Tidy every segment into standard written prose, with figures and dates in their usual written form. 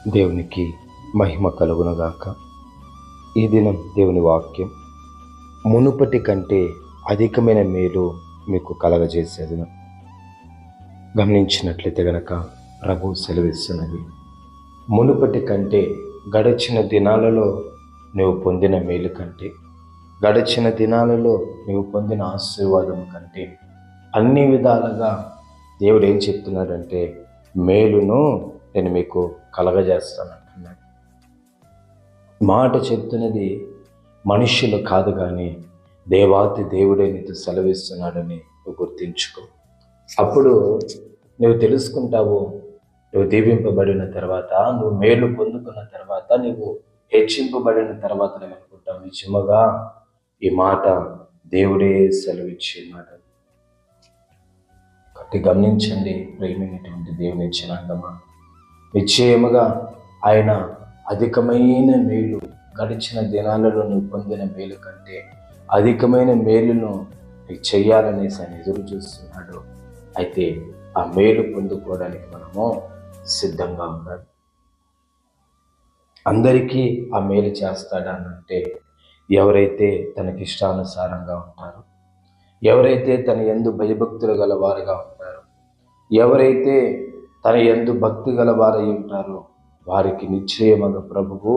దేవునికి మహిమ కలుగునుగాక. ఈ దినం దేవుని వాక్యం మునుపటి కంటే అధికమైన మేలు మీకు కలగజేసేది. గమనించినట్లయితే గనక ప్రభు సెలవిస్తున్నది, మునుపటి కంటే గడిచిన దినాలలో నువ్వు పొందిన మేలు కంటే, గడిచిన దినాలలో నువ్వు పొందిన ఆశీర్వాదం కంటే అన్ని విధాలుగా దేవుడు ఏం చెప్తున్నాడంటే మేలును నేను మీకు కలగజేస్తాను అంటున్నాడు. మాట చెప్తున్నది మనుష్యులు కాదు, కానీ దేవాతి దేవుడే నీతో సెలవిస్తున్నాడని నువ్వు గుర్తించుకో. అప్పుడు నువ్వు తెలుసుకుంటావు, నువ్వు దీవింపబడిన తర్వాత, నువ్వు మేలు పొందుకున్న తర్వాత, నువ్వు హెచ్చింపబడిన తర్వాత నువ్వు అనుకుంటావు, నిజముగా ఈ మాట దేవుడే సెలవిచ్చిన్నాడు. కాబట్టి గమనించండి ప్రేమైనటువంటి దేవుని జనాంగమా, నిశ్చయముగా ఆయన అధికమైన మేలు, గడిచిన దినాలలో నువ్వు పొందిన మేలు కంటే అధికమైన మేలును నీకు చేయాలనేసి ఆయన ఎదురు చూస్తున్నాడు. అయితే ఆ మేలు పొందుకోవడానికి మనము సిద్ధంగా ఉండాలి. అందరికీ ఆ మేలు చేస్తాడనంటే ఎవరైతే తనకి ఇష్టానుసారంగా ఉంటారో, ఎవరైతే తన యందు భయభక్తులు గలవారుగా ఉంటారో, ఎవరైతే తన యందు భక్తి గలవారై ఉంటారో వారికి నిశ్చయముగా ప్రభువు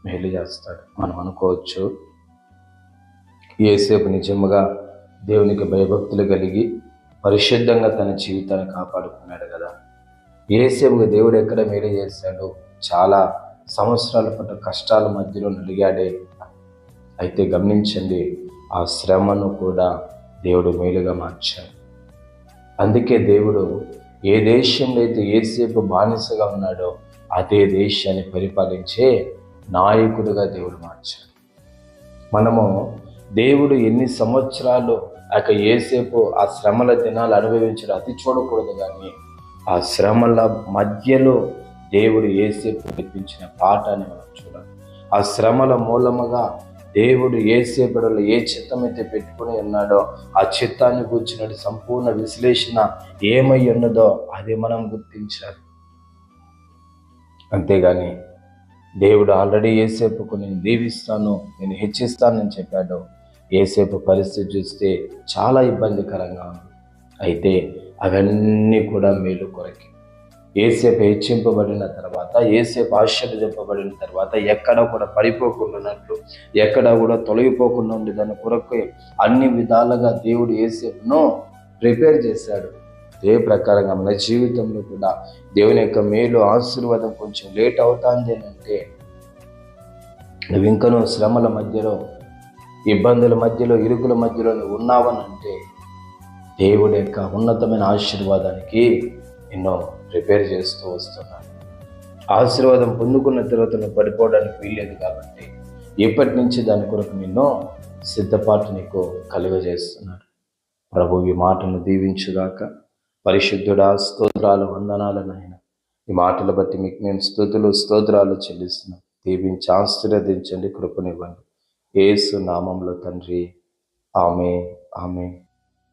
మేలు చేస్తాడు. మనం అనుకోవచ్చు, యేసేపు నిజముగా దేవునికి భయభక్తులు కలిగి పరిశుద్ధంగా తన జీవితాన్ని కాపాడుకున్నాడు కదా. యేసేపుకు దేవుడు ఎక్కడ మేలు చేశాడు? చాలా సంవత్సరాల పాటు కష్టాల మధ్యలో నలిగాడే. అయితే గమనించండి, ఆ శ్రమను కూడా దేవుడు మేలుగా మార్చాడు. అందుకే దేవుడు ఏ దేశంలో అయితే యేసేపు బానిసగా ఉన్నాడో అదే దేశాన్ని పరిపాలించే నాయకుడిగా దేవుడు మార్చాడు. మనము దేవుడు ఎన్ని సంవత్సరాలు యేసేపు ఆ శ్రమల దినాలు అనుభవించడం అది చూడకూడదు, కానీ ఆ శ్రమల మధ్యలో దేవుడు యేసేపు నేర్పించిన పాఠాన్ని మనం చూడాలి. ఆ శ్రమల మూలముగా దేవుడు యేసేపులో ఏ చిత్తమైతే పెట్టుకుని ఉన్నాడో ఆ చిత్తాన్ని కూర్చున్నట్టు సంపూర్ణ విశ్లేషణ ఏమై ఉన్నదో అది మనం గుర్తించాలి. అంతేగాని దేవుడు ఆల్రెడీ యేసేపుకు నేను దీవిస్తాను, నేను హెచ్చిస్తానని చెప్పాడు. యేసేపు పరిస్థితి చూస్తే చాలా ఇబ్బందికరంగా ఉంది. అయితే అవన్నీ కూడా మేలు కొరకే. యేసేపు హెచ్చింపబడిన తర్వాత, యేసేపు ఆశీర్వదింపబడిన తర్వాత ఎక్కడ కూడా పడిపోకుండానట్లు, ఎక్కడ కూడా తొలగిపోకుండా ఉండేదాని కొరకు అన్ని విధాలుగా దేవుడు యేసేపును ప్రిపేర్ చేశాడు. అదే ప్రకారంగా మన జీవితంలో కూడా దేవుని యొక్క మేలు ఆశీర్వాదం కొంచెం లేట్ అవుతుంది అంటే, నువ్వు ఇంకనూ శ్రమల మధ్యలో, ఇబ్బందుల మధ్యలో, ఇరుకుల మధ్యలో నువ్వు ఉన్నావనంటే దేవుడి యొక్క ఉన్నతమైన ఆశీర్వాదానికి ఎన్నో ప్రిపేర్ చేస్తూ వస్తున్నాడు. ఆశీర్వాదం పొందుకున్న తర్వాత నువ్వు పడిపోవడానికి వీల్లేదు. కాబట్టి ఇప్పటి నుంచి దాని కొరకు నిన్ను సిద్ధపాటు నీకు కలుగజేస్తున్నాడు. ప్రభు ఈ మాటను దీవించుగాక. పరిశుద్ధుడా, స్తోత్రాలు, వందనాలు నాయన. ఈ మాటలు బట్టి మీకు మేము స్తోత్రాలు చెల్లిస్తున్నాం. దీవించి ఆశీర్వదించండి, కృపనివ్వండి. యేసు నామంలో తండ్రి, ఆమేన్, ఆమేన్.